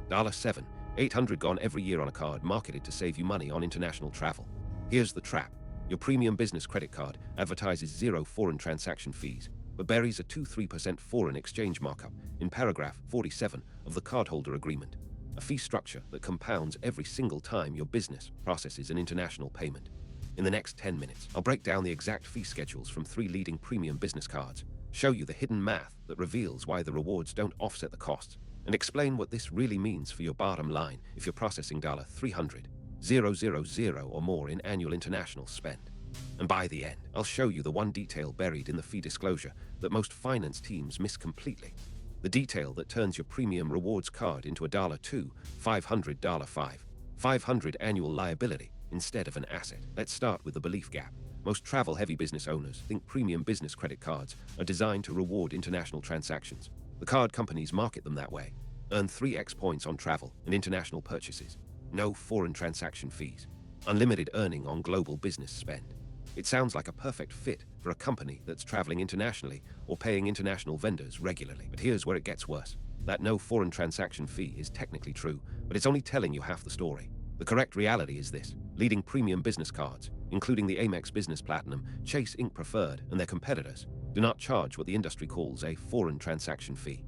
$7, 800 gone every year on a card marketed to save you money on international travel. Here's the trap. Your premium business credit card advertises 0 foreign transaction fees, but buries a 2-3% foreign exchange markup in paragraph 47 of the cardholder agreement, a fee structure that compounds every single time your business processes an international payment. In the next 10 minutes, I'll break down the exact fee schedules from 3 leading premium business cards, show you the hidden math that reveals why the rewards don't offset the costs, and explain what this really means for your bottom line if you're processing $300,000 or more in annual international spend. And by the end, I'll show you the one detail buried in the fee disclosure that most finance teams miss completely. The detail that turns your premium rewards card into a $2, $500, $500 annual liability instead of an asset. Let's start with the belief gap. Most travel-heavy business owners think premium business credit cards are designed to reward international transactions. The card companies market them that way. Earn 3x points on travel and international purchases. No foreign transaction fees. Unlimited earning on global business spend. It sounds like a perfect fit for a company that's traveling internationally or paying international vendors regularly. But here's where it gets worse. That no foreign transaction fee is technically true, but it's only telling you half the story. The correct reality is this. Leading premium business cards, including the Amex Business Platinum, Chase Inc. Preferred, and their competitors, do not charge what the industry calls a foreign transaction fee.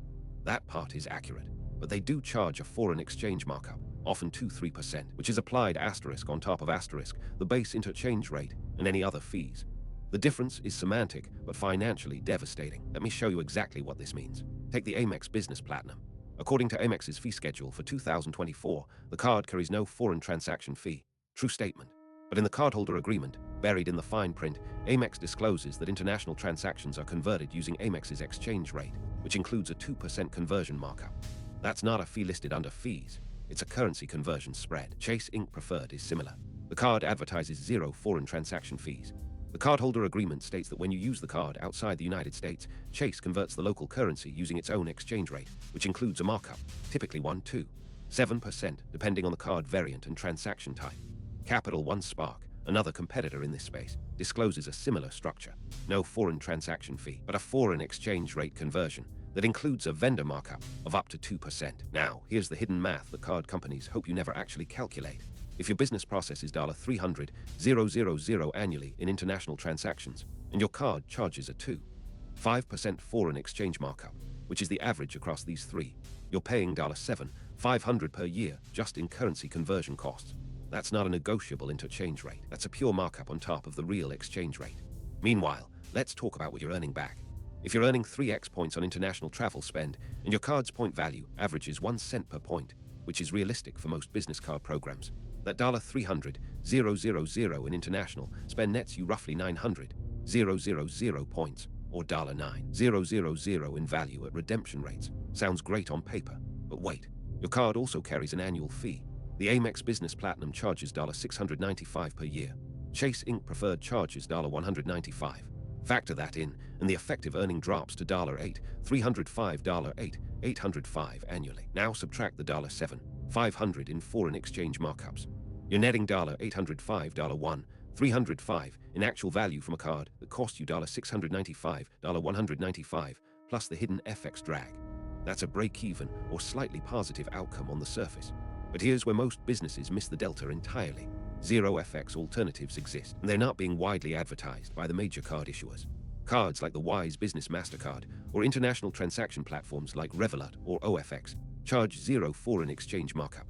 That part is accurate, but they do charge a foreign exchange markup, often 2-3%, which is applied asterisk on top of asterisk, the base interchange rate, and any other fees. The difference is semantic, but financially devastating. Let me show you exactly what this means. Take the Amex Business Platinum. According to Amex's fee schedule for 2024, the card carries no foreign transaction fee. True statement. But in the cardholder agreement, buried in the fine print, Amex discloses that international transactions are converted using Amex's exchange rate, which includes a 2% conversion markup. That's not a fee listed under fees. It's a currency conversion spread. Chase Inc. Preferred is similar. The card advertises 0 foreign transaction fees. The cardholder agreement states that when you use the card outside the United States, Chase converts the local currency using its own exchange rate, which includes a markup, typically 1-7%, depending on the card variant and transaction type. Capital One Spark, another competitor in this space, discloses a similar structure. No foreign transaction fee, but a foreign exchange rate conversion that includes a vendor markup of up to 2%. Now, here's the hidden math that card companies hope you never actually calculate. If your business processes $300,000 annually in international transactions, and your card charges a 2-5% foreign exchange markup, which is the average across these 3, you're paying $7,500 per year just in currency conversion costs. That's not a negotiable interchange rate. That's a pure markup on top of the real exchange rate. Meanwhile, let's talk about what you're earning back. If you're earning 3x points on international travel spend, and your card's point value averages 1 cent per point, which is realistic for most business card programs, that $300,000 in international spend nets you roughly 900,000 points, or $9,000 in value at redemption rates. Sounds great on paper, but wait, your card also carries an annual fee. The Amex Business Platinum charges $695 per year. Chase Inc. Preferred charges $195. Factor that in, and the effective earning drops to $8,305, $805 annually. Now subtract the $7,500 in foreign exchange markups. You're netting $805, $305 in actual value from a card that cost you $695, $195, plus the hidden FX drag. That's a break-even or slightly positive outcome on the surface. But here's where most businesses miss the delta entirely. Zero FX alternatives exist, and they're not being widely advertised by the major card issuers. Cards like the Wise Business MasterCard or international transaction platforms like Revolut or OFX charge 0 foreign exchange markup.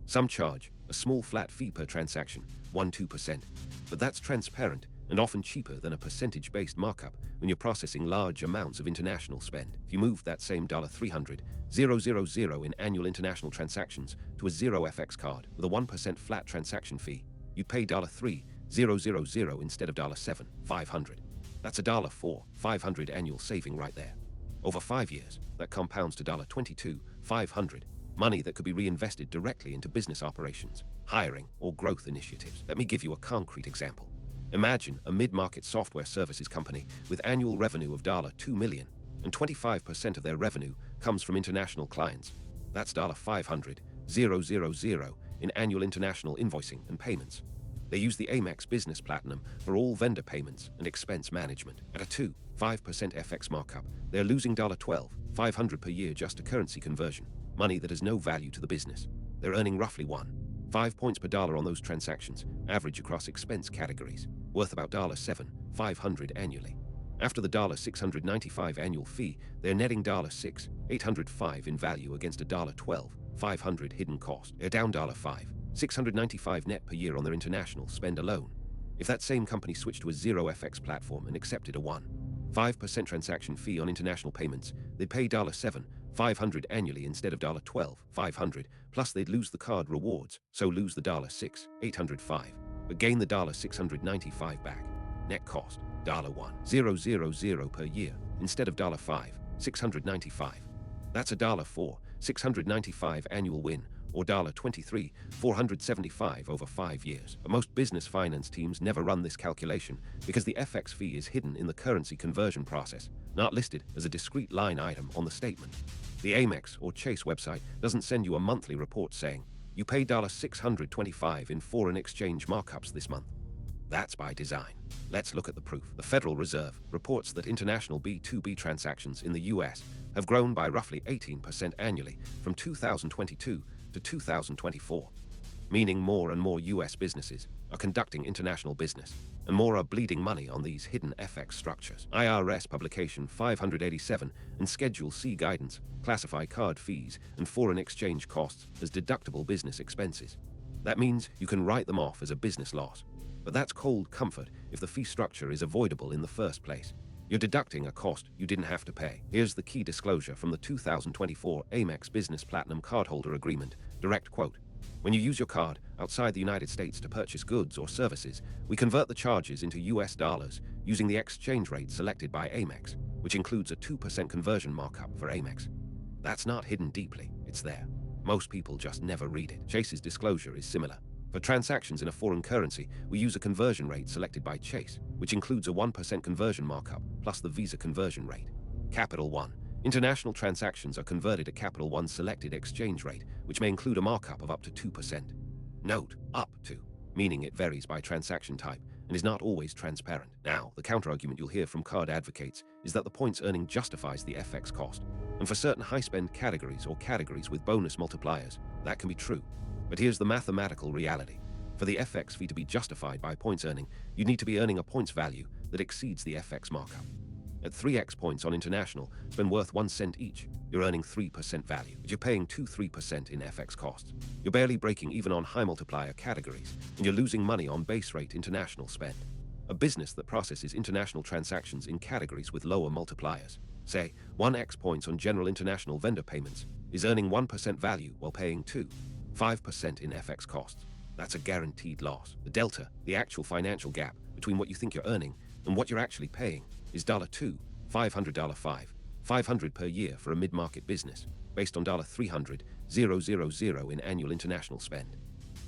Some charge a small flat fee per transaction, 1-2%, but that's transparent and often cheaper than a percentage-based markup when you're processing large amounts of international spend. If you move that same $300,000 in annual international transactions to a zero FX card with a 1% flat transaction fee, you pay $300,000 instead of $7,500. That's a $4,500 annual saving right there. Over 5 years, that compounds to $22,500, money that could be reinvested directly into business operations, hiring, or growth initiatives. Let me give you a concrete example. Imagine a mid-market software services company with annual revenue of $2 million, and 25% of their revenue comes from international clients. That's $500,000 in annual international invoicing and payments. They use the Amex Business Platinum for all vendor payments and expense management. At a 2.5% FX markup, they're losing $12,500 per year just to currency conversion, money that has no value to the business. They're earning roughly 1.5 points per dollar on those transactions, average across expense categories, worth about $7,500 annually. After the $695 annual fee, they're netting $6,805 in value against a $12,500 hidden cost. They're down $5,695 net per year on their international spend alone. If that same company switched to a zero FX platform and accepted a 1.5% transaction fee on international payments, they'd pay $7,500 annually instead of $12,500, plus they'd lose the card rewards, so lose the $6,805, but gain the $695 back. Net cost, $1,000 per year instead of $5,695. That's a $4,695 annual win, or $23,475 over 5 years. But most business finance teams never run this calculation because the FX fee is hidden in the currency conversion process, not listed as a discrete line item on the statement. The Amex or Chase website doesn't send you a monthly report saying, you paid $625 in foreign exchange markups this month. That's by design. Let's look at the proof. The Federal Reserve reports that international B2B transactions in the US have grown by roughly 18% annually from 2022 to 2024, meaning more and more US businesses are conducting international business, and more are bleeding money on these hidden FX structures. IRS Publication 587 and Schedule C guidance classify card fees and foreign exchange costs as deductible business expenses. That means you can write them off as a business loss. But that's cold comfort if the fee structure is avoidable in the first place. You're deducting a cost you didn't have to pay. Here's the key disclosure from the 2024 Amex Business Platinum Cardholder Agreement. Direct quote. When you use your card outside the United States to purchase goods or services, we convert the charges into US dollars using the exchange rate selected by Amex, which includes a 2% conversion markup for Amex. That's not hidden deeply, it's there. Most people just never read it. Chase's disclosure is similar. For transactions in a foreign currency, we use a conversion rate selected by Chase, which includes a 1% conversion markup plus the Visa conversion rate. Capital One. International transactions are converted at Capital One's selected exchange rate, which may include a markup of up to 2%. Note, up to, meaning it varies by transaction type and is not always transparent. Now, the counterargument you'll hear from card advocates is that the points earning justifies the FX cost. And for certain high-spend categories or categories with bonus multipliers, that can be true. But here's the mathematical reality. For the FX fee to be justified by points earning, you need to be earning a points value that exceeds the FX markup. At 3x points on international spend worth 1 cent each, you're earning 3% value, but you're paying 2-3% in FX costs. You're barely breaking even on high multiplier categories, and you're losing money on base rate international spend. A business that processes international transactions in categories with lower multipliers, say 1x points on general international vendor payments, is earning 1% value while paying 5% in FX costs. That's a guaranteed loss. The delta, the actual financial gap between what you think you're earning and what you're actually paying, is $2,500, $500 per year for a mid-market business, based on $300,000 in annual international spend.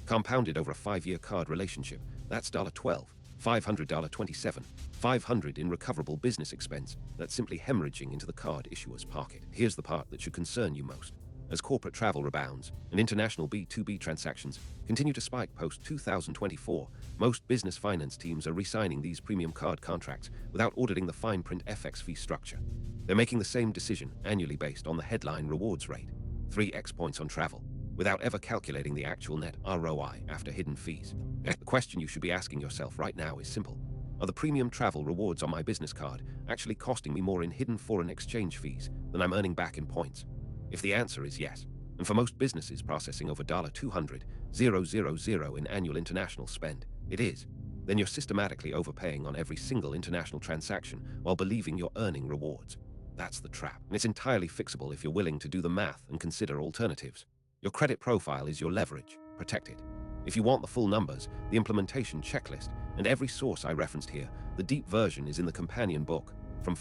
Compounded over a 5-year card relationship, that's $12,500, $27,500 in recoverable business expense that's simply hemorrhaging into the card issuer's pocket. Here's the part that should concern you most. As corporate travel rebounds and international B2B transactions continue to spike post-2024, most business finance teams are re-signing these premium card contracts without auditing the fine print FX fee structure. They're making the same decision annually based on the headline rewards rate, 3x points on travel, without ever calculating the actual net ROI after hidden fees. The question you should be asking yourself right now is simple. Are the premium travel rewards on my business card actually costing me more in hidden foreign exchange fees than I'm earning back in points? If the answer is yes, and for most businesses processing over $200,000 in annual international spend, it is, then you're systematically overpaying on every single international transaction while believing you're earning rewards. That's the trap, and it's entirely fixable if you're willing to do the math and consider alternatives. Your credit profile is your leverage. Protect it. If you want the full numbers, the implementation checklist, and every source I referenced here, the deep version is in the companion book, From